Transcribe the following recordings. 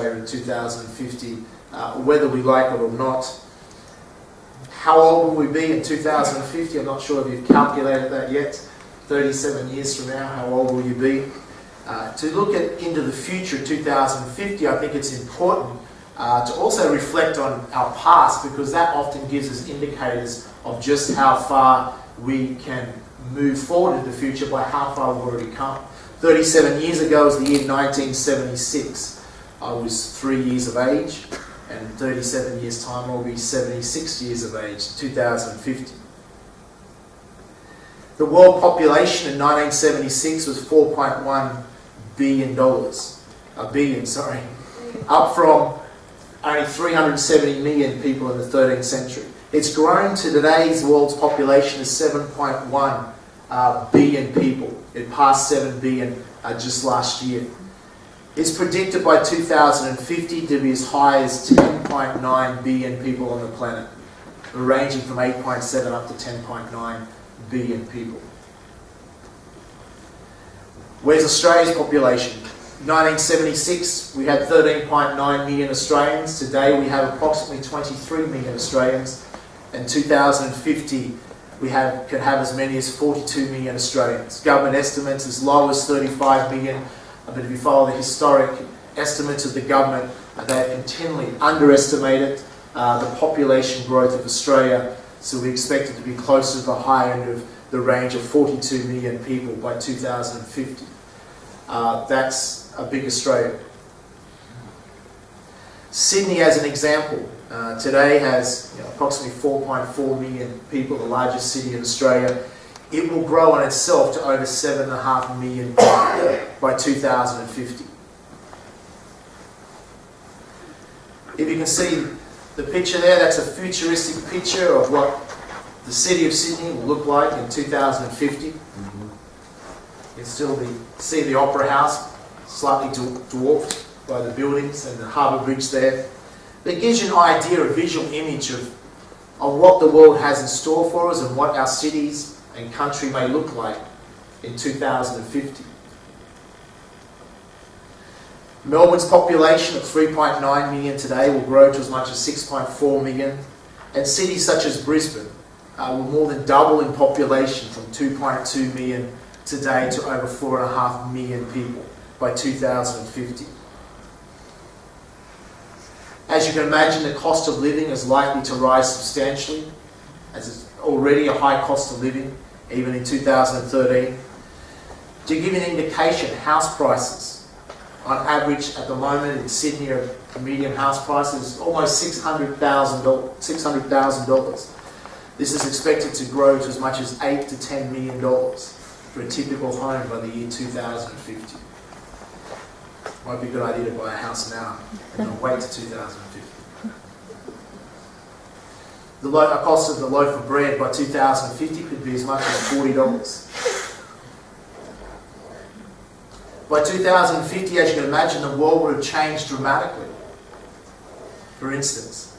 Australia in 2050, whether we like it or not. How old will we be in 2050? I'm not sure if you've calculated that yet. 37 years from now, how old will you be? To look into the future, 2050, I think it's important to also reflect on our past, because that often gives us indicators of just how far we can move forward in the future by how far we've already come. 37 years ago was the year 1976. I was 3 years of age, and in 37 years' time I'll be 76 years of age, 2050. The world population in 1976 was $4.1 billion. Up from only 370 million people in the 13th century. It's grown to today's world's population is 7.1 billion people. It passed 7 billion just last year. It's predicted by 2050 to be as high as 10.9 billion people on the planet, ranging from 8.7 up to 10.9 billion people. Where's Australia's population? 1976, we had 13.9 million Australians. Today we have approximately 23 million Australians. In 2050, we could have as many as 42 million Australians. Government estimates as low as 35 million. But if you follow the historic estimates of the government, they have continually underestimated the population growth of Australia. So we expect it to be closer to the high end of the range of 42 million people by 2050. That's a big Australia. Sydney, as an example, today has approximately 4.4 million people, the largest city in Australia. It will grow on itself to over 7.5 million by 2050. If you can see the picture there, that's a futuristic picture of what the city of Sydney will look like in 2050. You can still see the Opera House, slightly dwarfed by the buildings and the Harbour Bridge there. But it gives you an idea, a visual image of what the world has in store for us and what our cities and country may look like in 2050. Melbourne's population of 3.9 million today will grow to as much as 6.4 million, and cities such as Brisbane will more than double in population from 2.2 million today to over 4.5 million people by 2050. As you can imagine, the cost of living is likely to rise substantially, as it's already a high cost of living, even in 2013. To give you an indication, house prices, on average at the moment in Sydney, a median house price is almost $600,000. This is expected to grow to as much as $8 to $10 million for a typical home by the year 2050. Might be a good idea to buy a house now and not wait to 2050. The cost of the loaf of bread by 2050 could be as much as $40. By 2050, as you can imagine, the world would have changed dramatically. For instance,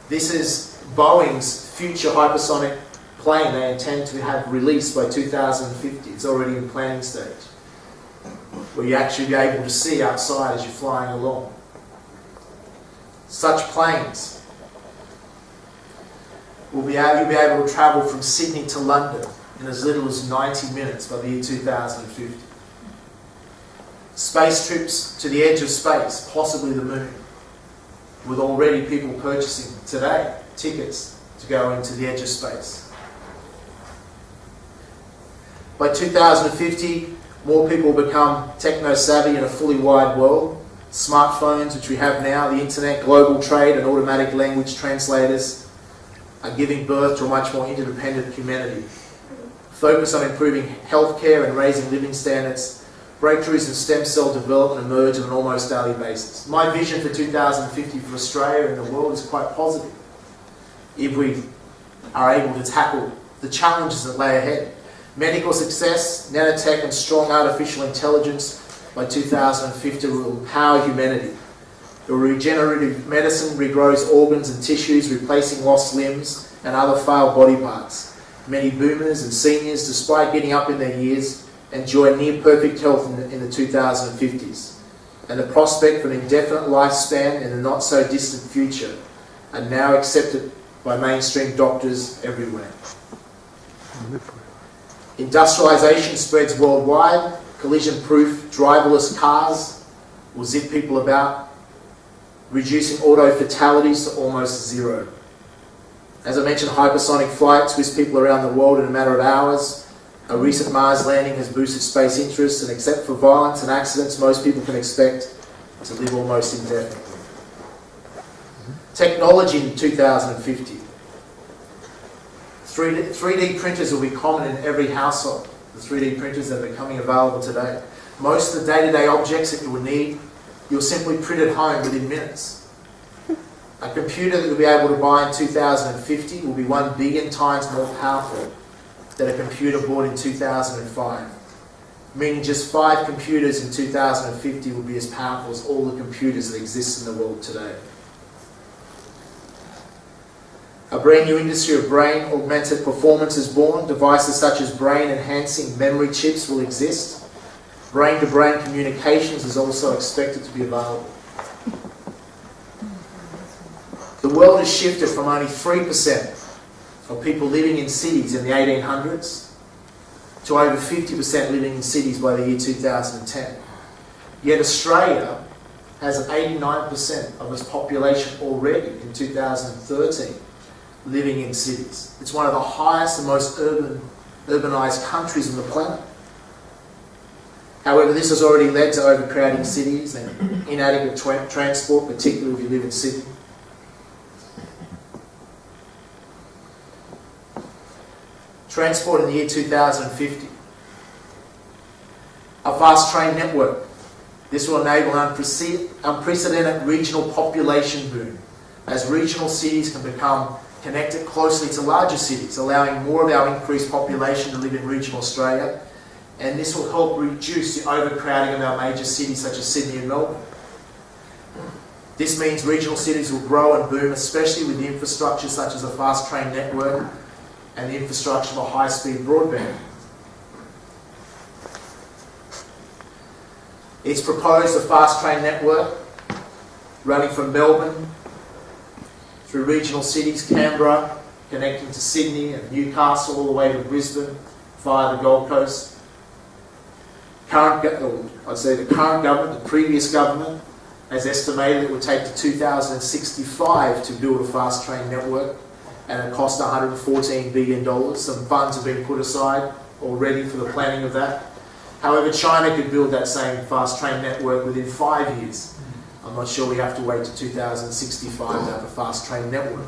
this is Boeing's future hypersonic plane they intend to have released by 2050. It's already in planning stage, where you actually be able to see outside as you're flying along. Such planes you'll be able to travel from Sydney to London in as little as 90 minutes by the year 2050. Space trips to the edge of space, possibly the moon, with already people purchasing today tickets to go into the edge of space. By 2050, more people will become techno-savvy in a fully wide world. Smartphones, which we have now, the internet, global trade and automatic language translators are giving birth to a much more interdependent humanity. Focus on improving healthcare and raising living standards. Breakthroughs in stem cell development emerge on an almost daily basis. My vision for 2050 for Australia and the world is quite positive if we are able to tackle the challenges that lay ahead. Medical success, nanotech and strong artificial intelligence by 2050 will empower humanity. The regenerative medicine regrows organs and tissues, replacing lost limbs and other failed body parts. Many boomers and seniors, despite getting up in their years, enjoy near perfect health in the 2050s. and the prospect for an indefinite lifespan in the not-so-distant future are now accepted by mainstream doctors everywhere. Industrialisation spreads worldwide. Collision-proof driverless cars will zip people about, reducing auto fatalities to almost zero. As I mentioned, hypersonic flights whisk people around the world in a matter of hours. A recent Mars landing has boosted space interest, and except for violence and accidents, most people can expect to live almost indefinitely. Technology in 2050. 3D printers will be common in every household. The 3D printers that are becoming available today. Most of the day-to-day objects that you will need, you'll simply print at home within minutes. A computer that you'll be able to buy in 2050 will be 1 billion times more powerful than a computer bought in 2005. Meaning just 5 computers in 2050 will be as powerful as all the computers that exist in the world today. A brand new industry of brain-augmented performance is born. Devices such as brain-enhancing memory chips will exist. Brain-to-brain communications is also expected to be available. The world has shifted from only 3% of people living in cities in the 1800s to over 50% living in cities by the year 2010. Yet Australia has 89% of its population already in 2013 living in cities. It's one of the highest and most urbanised countries on the planet. However, this has already led to overcrowding cities and inadequate transport, particularly if you live in Sydney. Transport in the year 2050. A fast train network. This will enable an unprecedented regional population boom, as regional cities can become connected closely to larger cities, allowing more of our increased population to live in regional Australia, and this will help reduce the overcrowding of our major cities such as Sydney and Melbourne. This means regional cities will grow and boom, especially with the infrastructure such as a fast train network and the infrastructure for high-speed broadband. It's proposed a fast train network running from Melbourne through regional cities, Canberra, connecting to Sydney and Newcastle all the way to Brisbane via the Gold Coast. The current government, the previous government, has estimated it would take to 2065 to build a fast train network, and it cost $114 billion. Some funds have been put aside already for the planning of that. However, China could build that same fast train network within 5 years. I'm not sure we have to wait to 2065 to have a fast train network.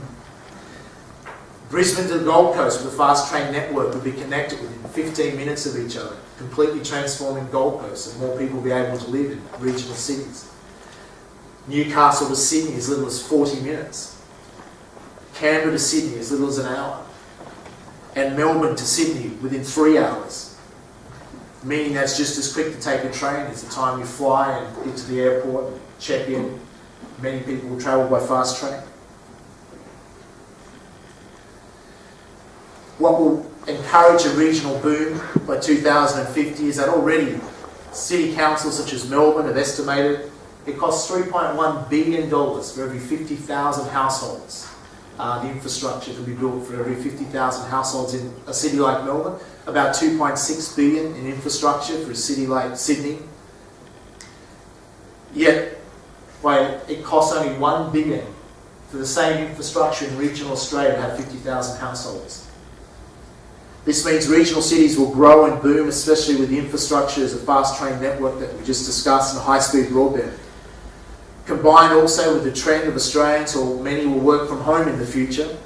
Brisbane to the Gold Coast with a fast train network would be connected within 15 minutes of each other, completely transforming Gold Coast, and more people will be able to live in regional cities. Newcastle to Sydney as little as 40 minutes. Canberra to Sydney as little as an hour. And Melbourne to Sydney within 3 hours. Meaning that's just as quick to take a train as the time you fly and get to the airport and check in. Many people will travel by fast train. What will encourage a regional boom by 2050 is that already city councils such as Melbourne have estimated it costs $3.1 billion for every 50,000 households. The infrastructure to be built for every 50,000 households in a city like Melbourne. About $2.6 billion in infrastructure for a city like Sydney. Yet, it costs only $1 billion for the same infrastructure in regional Australia to have 50,000 households. This means regional cities will grow and boom, especially with the infrastructure as a fast train network that we just discussed and high-speed broadband. Combined also with the trend of Australians, or many will work from home in the future,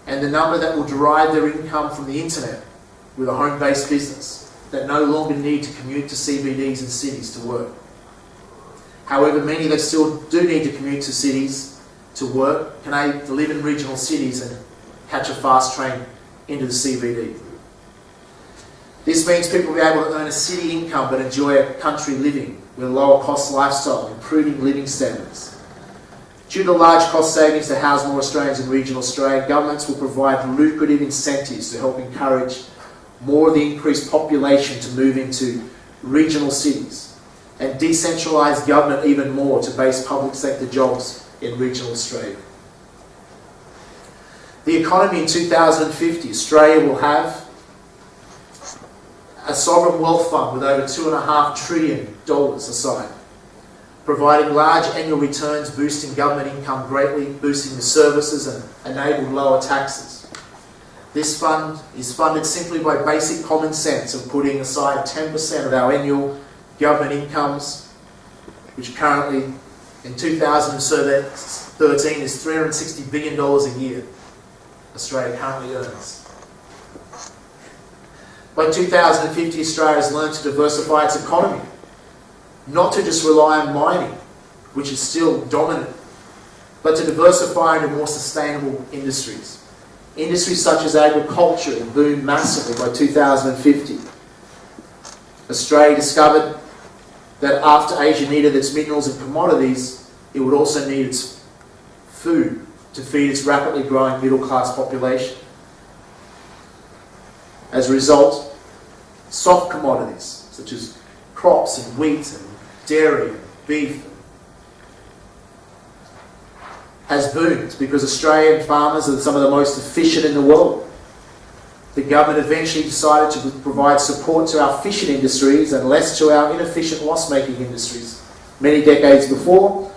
and the number that will derive their income from the internet with a home-based business that no longer need to commute to CBDs and cities to work. However, many that still do need to commute to cities to work can live in regional cities and catch a fast train into the CBD. This means people will be able to earn a city income but enjoy a country living with a lower cost lifestyle, improving living standards. Due to large cost savings to house more Australians in regional Australia, governments will provide lucrative incentives to help encourage more of the increased population to move into regional cities and decentralise government even more to base public sector jobs in regional Australia. The economy in 2050, Australia will have a sovereign wealth fund with over $2.5 trillion aside, providing large annual returns, boosting government income greatly, boosting the services and enabling lower taxes. This fund is funded simply by basic common sense of putting aside 10% of our annual government incomes, which currently in 2013 is $360 billion a year Australia currently earns. By 2050, Australia has learned to diversify its economy, not to just rely on mining, which is still dominant, but to diversify into more sustainable industries. Industries such as agriculture will boom massively by 2050. Australia discovered that after Asia needed its minerals and commodities, it would also need its food to feed its rapidly growing middle-class population. As a result, soft commodities such as crops and wheat and dairy and beef has boomed because Australian farmers are some of the most efficient in the world. The government eventually decided to provide support to our fishing industries and less to our inefficient loss-making industries many decades before.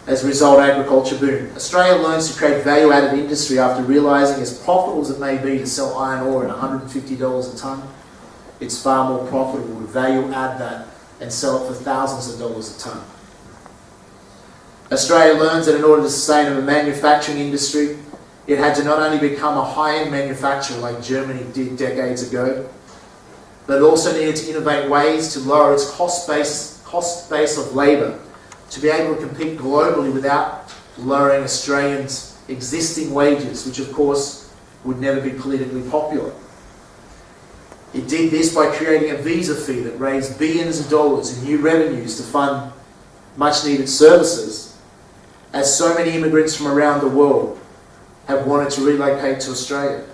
As a result, agriculture boomed. Australia learns to create value-added industry after realising, as profitable as it may be to sell iron ore at $150 a tonne, it's far more profitable to value-add that and sell it for thousands of dollars a tonne. Australia learns that in order to sustain a manufacturing industry, it had to not only become a high-end manufacturer like Germany did decades ago, but it also needed to innovate ways to lower its cost base of labour, to be able to compete globally without lowering Australians' existing wages, which of course would never be politically popular. It did this by creating a visa fee that raised billions of dollars in new revenues to fund much needed services, as so many immigrants from around the world have wanted to relocate to Australia.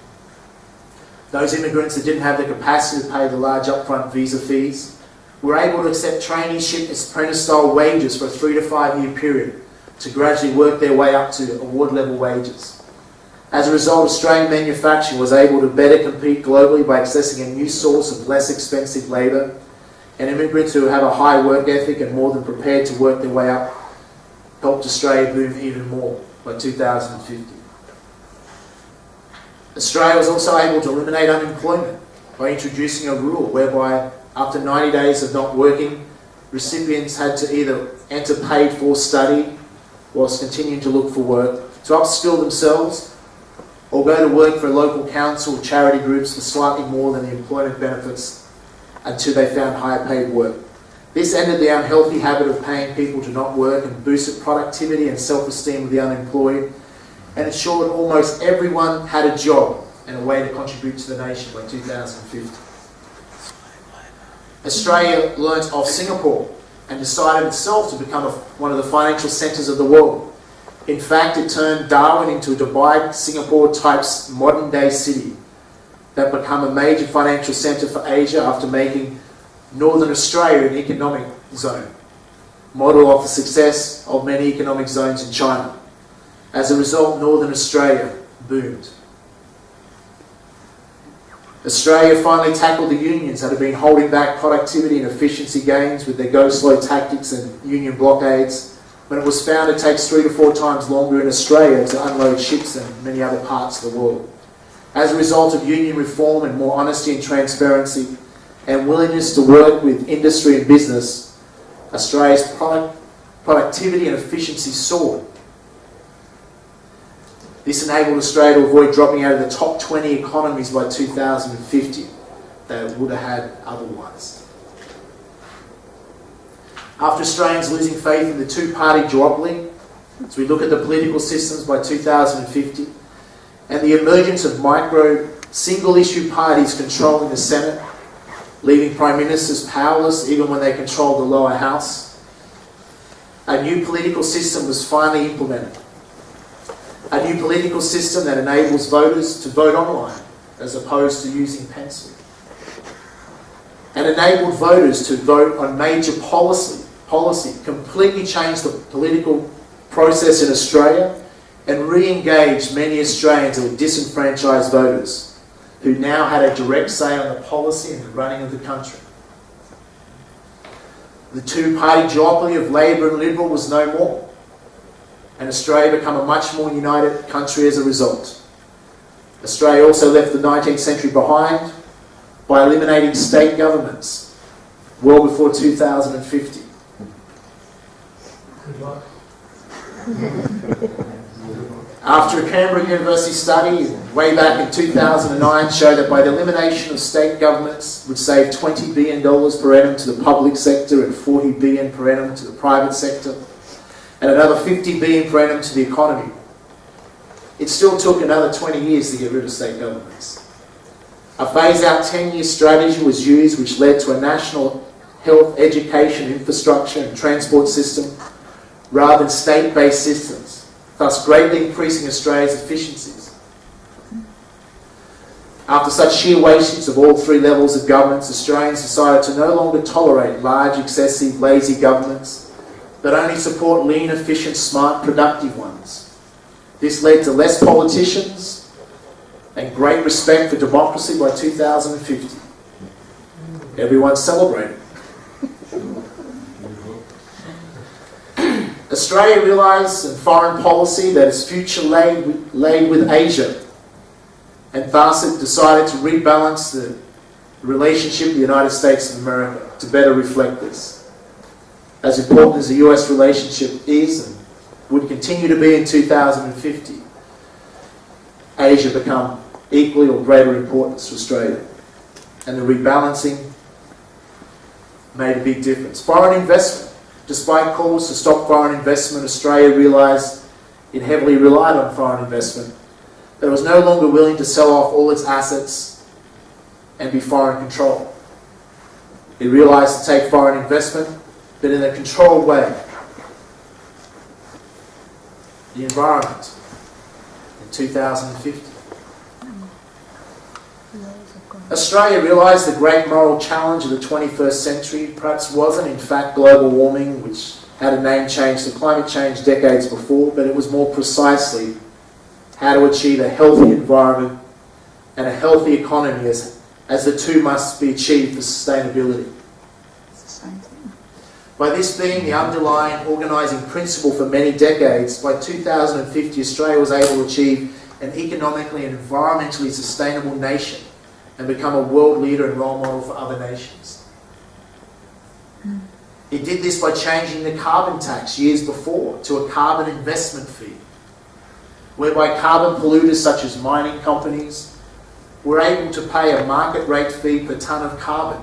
Those immigrants that didn't have the capacity to pay the large upfront visa fees were able to accept traineeship apprentice-style wages for a 3 to 5 year period to gradually work their way up to award-level wages. As a result, Australian manufacturing was able to better compete globally by accessing a new source of less expensive labour, and immigrants who have a high work ethic and more than prepared to work their way up helped Australia boom even more by 2050. Australia was also able to eliminate unemployment by introducing a rule whereby after 90 days of not working, recipients had to either enter paid for study whilst continuing to look for work, to upskill themselves, or go to work for a local council or charity groups for slightly more than the employment benefits until they found higher paid work. This ended the unhealthy habit of paying people to not work and boosted productivity and self-esteem of the unemployed, and ensured almost everyone had a job and a way to contribute to the nation by 2050. Australia learnt of Singapore and decided itself to become one of the financial centres of the world. In fact, it turned Darwin into a Dubai, Singapore-type modern-day city that became a major financial centre for Asia after making Northern Australia an economic zone, model of the success of many economic zones in China. As a result, Northern Australia boomed. Australia finally tackled the unions that had been holding back productivity and efficiency gains with their go-slow tactics and union blockades, when it was found it takes 3 to 4 times longer in Australia to unload ships than many other parts of the world. As a result of union reform and more honesty and transparency and willingness to work with industry and business, Australia's productivity and efficiency soared. This enabled Australia to avoid dropping out of the top 20 economies by 2050 that it would have had otherwise. After Australians losing faith in the two-party duopoly, as we look at the political systems by 2050, and the emergence of micro single-issue parties controlling the Senate, leaving Prime Ministers powerless even when they controlled the lower house, a new political system was finally implemented. A new political system that enables voters to vote online as opposed to using pencil. and enabled voters to vote on major policy, completely changed the political process in Australia, and re-engaged many Australians who were disenfranchised voters, who now had a direct say on the policy and the running of the country. The two-party duopoly of Labor and Liberal was no more, and Australia became a much more united country as a result. Australia also left the 19th century behind by eliminating state governments well before 2050. Good luck. After a Canberra University study way back in 2009 showed that by the elimination of state governments would save $20 billion per annum to the public sector and $40 billion per annum to the private sector, and another $50 billion per annum to the economy. It still took another 20 years to get rid of state governments. A phase-out 10-year strategy was used, which led to a national health, education, infrastructure and transport system rather than state-based systems, thus greatly increasing Australia's efficiencies. After such sheer wastings of all three levels of governments, Australians decided to no longer tolerate large, excessive, lazy governments, but only support lean, efficient, smart, productive ones. This led to less politicians and great respect for democracy by 2050. Everyone celebrated. Australia realised in foreign policy that its future lay with Asia, and thus it decided to rebalance the relationship with the United States of America to better reflect this. As important as the US relationship is and would continue to be in 2050, Asia become equally or greater importance to Australia. And the rebalancing made a big difference. Foreign investment. Despite calls to stop foreign investment, Australia realised it heavily relied on foreign investment, but it was no longer willing to sell off all its assets and be foreign controlled. It realised to take foreign investment, but in a controlled way. The environment in 2050. Australia realised the great moral challenge of the 21st century perhaps wasn't in fact global warming, which had a name change to climate change decades before, but it was more precisely how to achieve a healthy environment and a healthy economy as the two must be achieved for sustainability. By this being the underlying organising principle for many decades, by 2050 Australia was able to achieve an economically and environmentally sustainable nation and become a world leader and role model for other nations. It did this by changing the carbon tax years before to a carbon investment fee, whereby carbon polluters such as mining companies were able to pay a market rate fee per tonne of carbon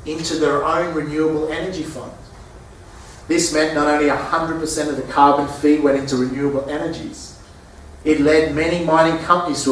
into their own renewable energy fund. This meant not only 100% of the carbon fee went into renewable energies, it led many mining companies to